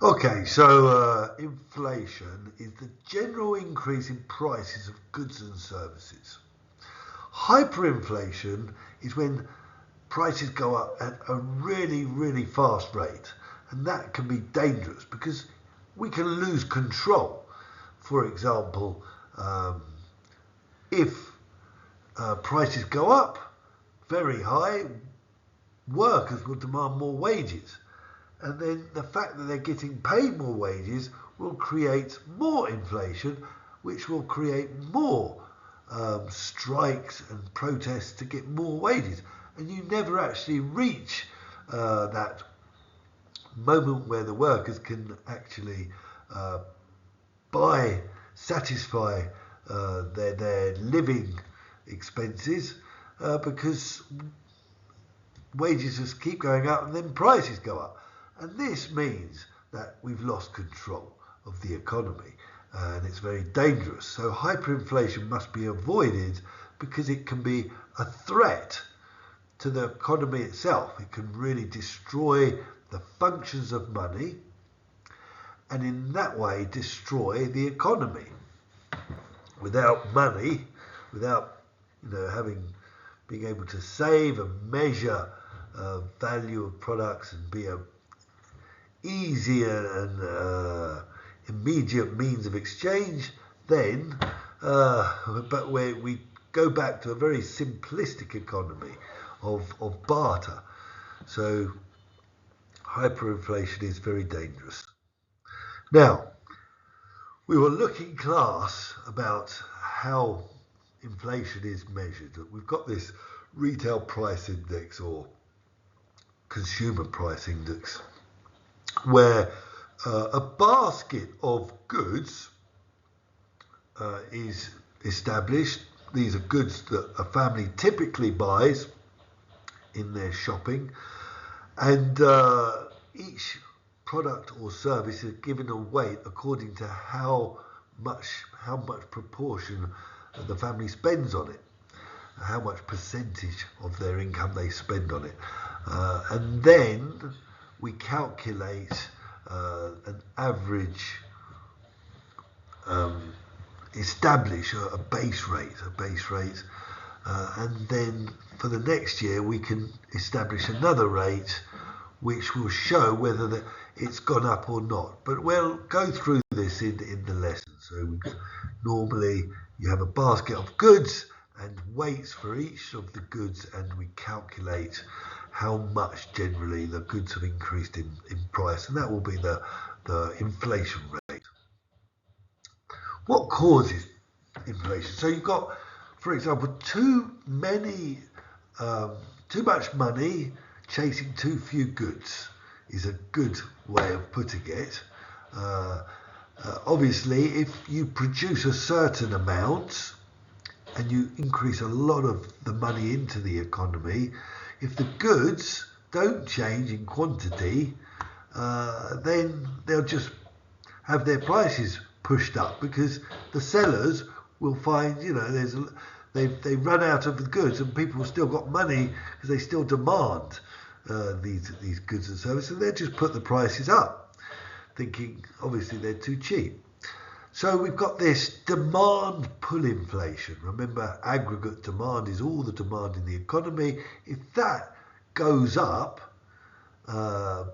Okay, so inflation is the general increase in prices of goods and services. Hyperinflation is when prices go up at a really, really fast rate, and that can be dangerous because we can lose control. For example, if prices go up very high, workers will demand more wages. And then the fact that they're getting paid more wages will create more inflation, which will create more strikes and protests to get more wages. And you never actually reach that moment where the workers can actually uh, satisfy their living expenses because wages just keep going up and then prices go up. And this means that we've lost control of the economy and it's very dangerous. So hyperinflation must be avoided because it can be a threat to the economy itself. It can really destroy the functions of money and in that way destroy the economy. Without money, without being able to save and measure value of products and be a easier and immediate means of exchange, then but where we go back to a very simplistic economy of barter. So hyperinflation is very dangerous. Now, we will look in class about how inflation is measured. We've got this retail price index or consumer price index where a basket of goods is established. These are goods that a family typically buys in their shopping, and each product or service is given a weight according to how much proportion the family spends on it, how much percentage of their income they spend on it, and then we calculate an average, establish a base rate, and then for the next year we can establish another rate which will show whether it's gone up or not. But we'll go through this in the lesson. So normally you have a basket of goods and weights for each of the goods, and we calculate how much generally the goods have increased in price, and that will be the inflation rate. What causes inflation? So you've got, for example, too much money chasing too few goods is a good way of putting it. Obviously, if you produce a certain amount and you increase a lot of the money into the economy, if the goods don't change in quantity, then they'll just have their prices pushed up because the sellers will find, they run out of the goods and people have still got money because they still demand these goods and services, and they just put the prices up, thinking obviously they're too cheap. So we've got this demand pull inflation. Remember, aggregate demand is all the demand in the economy. If that goes up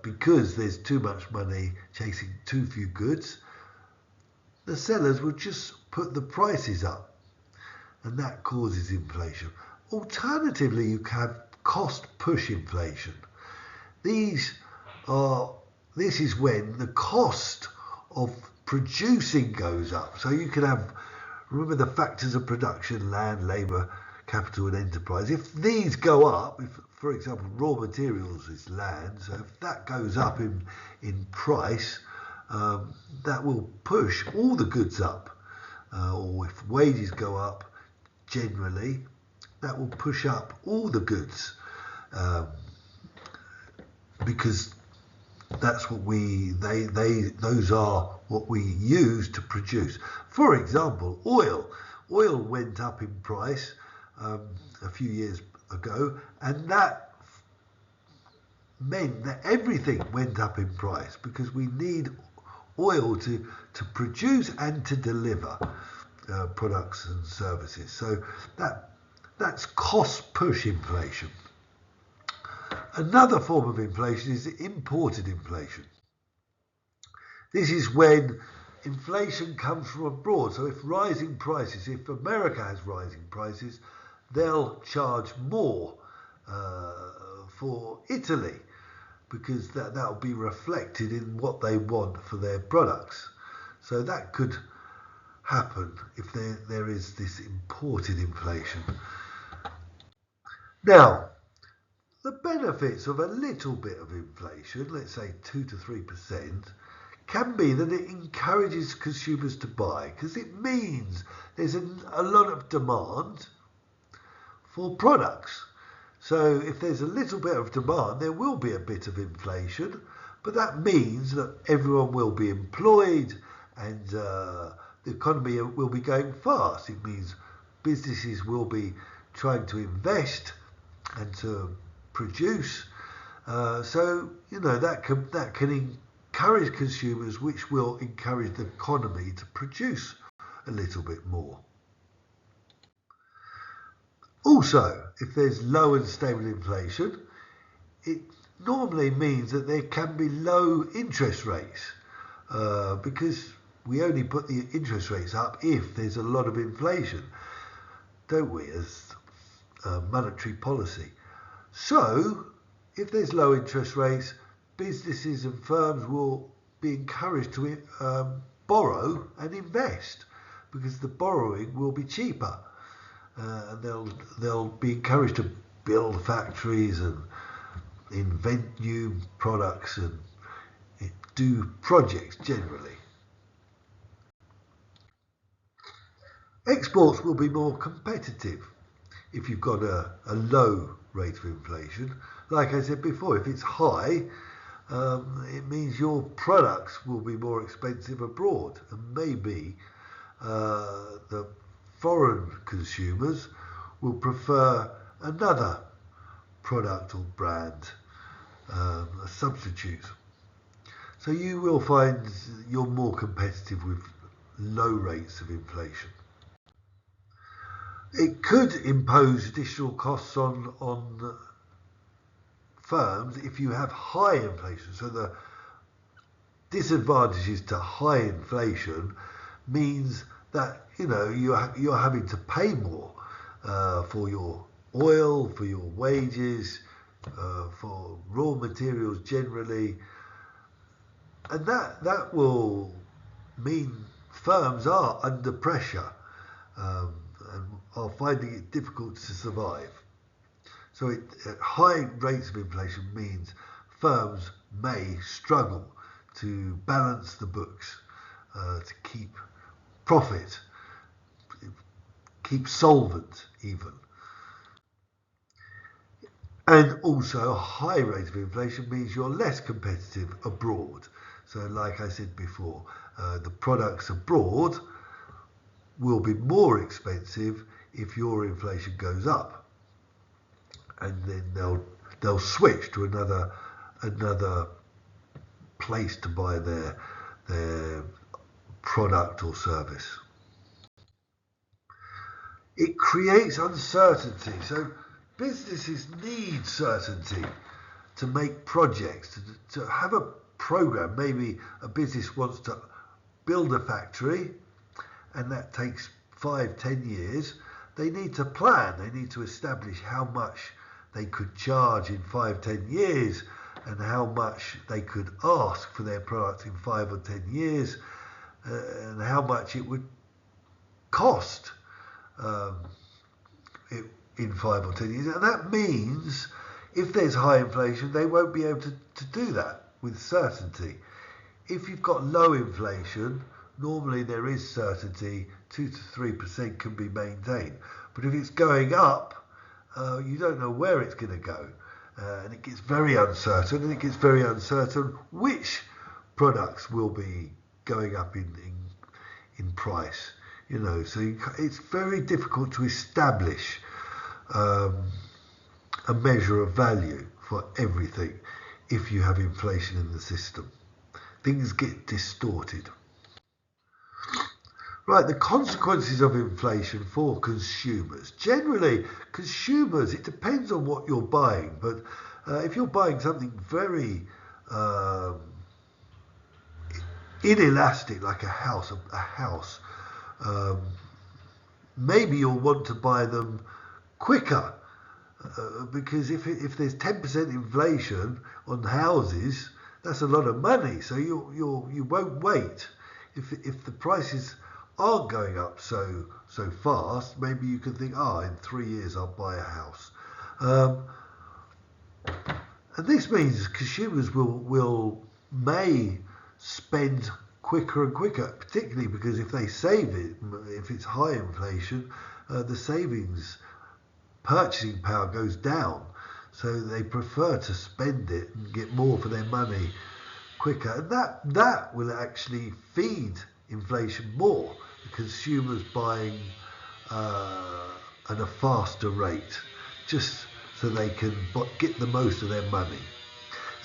because there's too much money chasing too few goods, the sellers will just put the prices up, and that causes inflation. Alternatively, you have cost push inflation. This is when the cost of producing goes up. So you can have, remember the factors of production: land, labour, capital and enterprise. If these go up, if for example raw materials is land, so if that goes up in price, that will push all the goods up. Or if wages go up generally, that will push up all the goods, because that's what those are what we use to produce. For example, oil went up in price a few years ago, and that meant that everything went up in price because we need oil to produce and to deliver products and services. So that's cost push inflation. Another form of inflation is imported inflation. This is when inflation comes from abroad. So if rising prices, if America has rising prices, they'll charge more for Italy because that'll be reflected in what they want for their products. So that could happen if there is this imported inflation. Now, the benefits of a little bit of inflation, let's say 2 to 3%, can be that it encourages consumers to buy because it means there's a lot of demand for products. So if there's a little bit of demand, there will be a bit of inflation, but that means that everyone will be employed and the economy will be going fast. It means businesses will be trying to invest and to produce. So that can encourage consumers, which will encourage the economy to produce a little bit more. Also, if there's low and stable inflation, it normally means that there can be low interest rates because we only put the interest rates up if there's a lot of inflation, don't we, as monetary policy. So, if there's low interest rates, businesses and firms will be encouraged to borrow and invest because the borrowing will be cheaper. And they'll be encouraged to build factories and invent new products and do projects generally. Exports will be more competitive if you've got a low rate of inflation. Like I said before, if it's high, it means your products will be more expensive abroad, and maybe the foreign consumers will prefer another product or brand, a substitute. So you will find you're more competitive with low rates of inflation. It could impose additional costs on firms if you have high inflation. So the disadvantages to high inflation means that you're having to pay more for your oil, for your wages, for raw materials generally, and that will mean firms are under pressure and are finding it difficult to survive. So high rates of inflation means firms may struggle to balance the books, to keep profit, keep solvent even. And also a high rate of inflation means you're less competitive abroad. So like I said before, the products abroad will be more expensive if your inflation goes up. And then they'll switch to another place to buy their product or service. It creates uncertainty. So businesses need certainty to make projects, to have a program. Maybe a business wants to build a factory and that takes 5-10 years. They need to plan. They need to establish how much they could charge in 5-10 years and how much they could ask for their product in 5 or 10 years and how much it would cost in 5 or 10 years. And that means if there's high inflation, they won't be able to do that with certainty. If you've got low inflation, normally there is certainty, 2 to 3% can be maintained. But if it's going up, you don't know where it's going to go. And it gets very uncertain, and it gets very uncertain which products will be going up in price. So it's very difficult to establish a measure of value for everything if you have inflation in the system. Things get distorted. Right, the consequences of inflation for consumers. Generally, consumers, it depends on what you're buying, but if you're buying something very inelastic, like a house, maybe you'll want to buy them quicker, because if there's 10% inflation on houses, that's a lot of money. So you won't wait. If the prices aren't going up so fast, maybe you can think, in 3 years I'll buy a house. And this means consumers may spend quicker and quicker, particularly because if they save it, if it's high inflation, the savings purchasing power goes down. So they prefer to spend it and get more for their money quicker. And that will actually feed inflation more, the consumers buying at a faster rate, just so they can get the most of their money.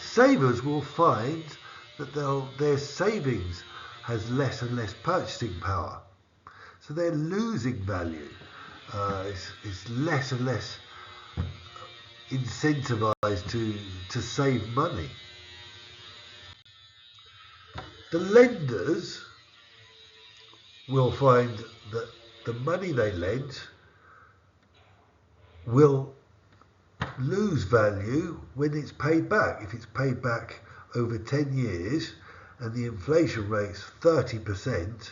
Savers will find that their savings has less and less purchasing power, so they're losing value. It's less and less incentivized to save money. The lenders will find that the money they lent will lose value when it's paid back. If it's paid back over 10 years and the inflation rate's 30%,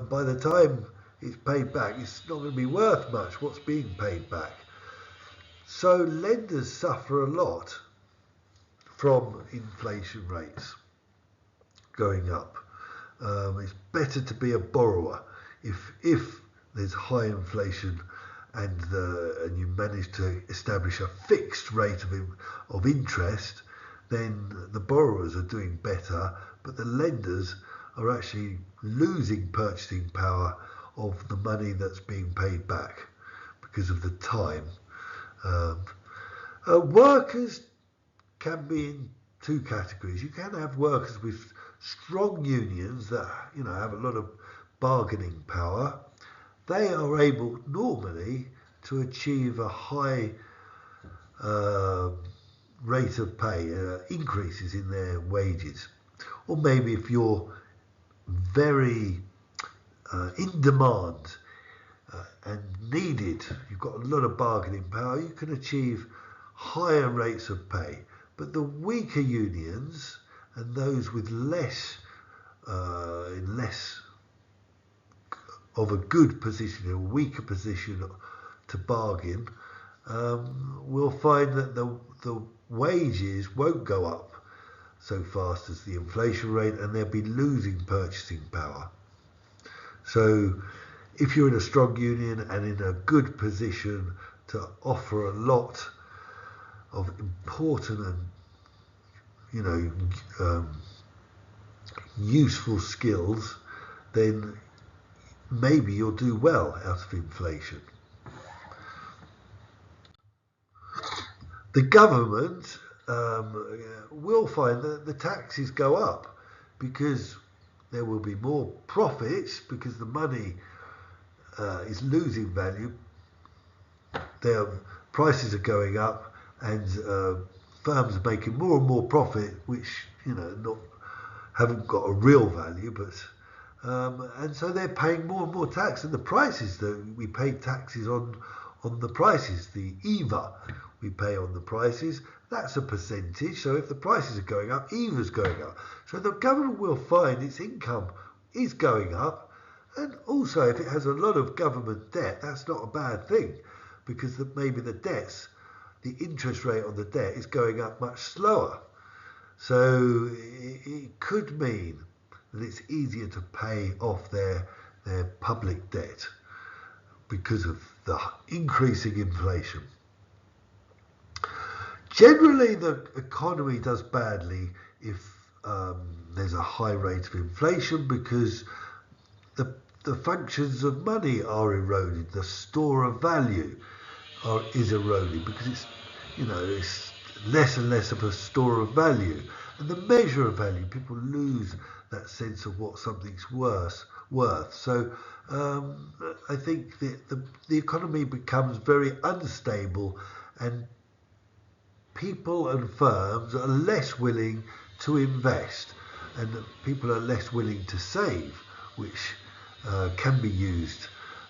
by the time it's paid back, it's not going to be worth much what's being paid back. So lenders suffer a lot from inflation rates going up. It's better to be a borrower if there's high inflation and you manage to establish a fixed rate of interest. Then the borrowers are doing better, but the lenders are actually losing purchasing power of the money that's being paid back because of the time. Workers can be in two categories. You can have workers with strong unions that have a lot of bargaining power. They are able normally to achieve a high rate of pay, increases in their wages. Or maybe if you're very in demand and needed, you've got a lot of bargaining power, you can achieve higher rates of pay. But the weaker unions and those with less of a good position, a weaker position to bargain, will find that the wages won't go up so fast as the inflation rate, and they'll be losing purchasing power. So if you're in a strong union and in a good position to offer a lot of important and useful skills, then maybe you'll do well out of inflation. The government will find that the taxes go up because there will be more profits, because the money is losing value. Their prices are going up, and firms are making more and more profit, which haven't got a real value, but and so they're paying more and more tax. And the prices that we pay taxes on the prices, the EVA we pay on the prices, that's a percentage. So if the prices are going up, EVA's going up. So the government will find its income is going up. And also, if it has a lot of government debt, that's not a bad thing, because maybe the interest rate on the debt is going up much slower. So it could mean that it's easier to pay off their public debt because of the increasing inflation. Generally, the economy does badly if there's a high rate of inflation, because the functions of money are eroded, the store of value is eroded, because less and less of a store of value. And the measure of value, people lose that sense of what something's worth. So I think that the economy becomes very unstable, and people and firms are less willing to invest, and people are less willing to save, which can be used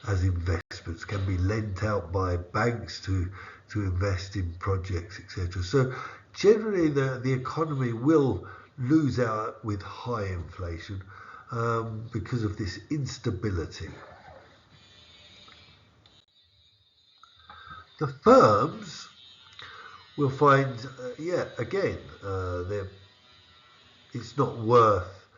as investments, can be lent out by banks to invest in projects, etc. So generally the economy will lose out with high inflation because of this instability. The firms will find, it's not worth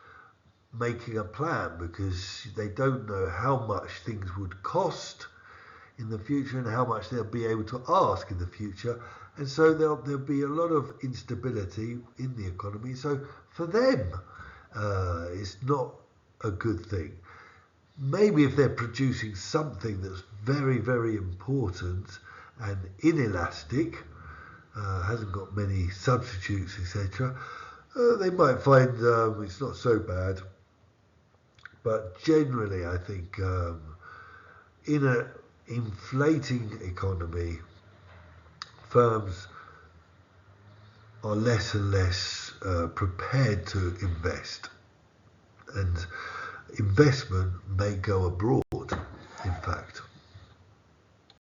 making a plan because they don't know how much things would cost in the future and how much they'll be able to ask in the future, and so there'll be a lot of instability in the economy. So for them, it's not a good thing. Maybe if they're producing something that's very, very important and inelastic, hasn't got many substitutes, etc., they might find it's not so bad. But generally, I think in an inflating economy, firms are less and less prepared to invest, and investment may go abroad, in fact.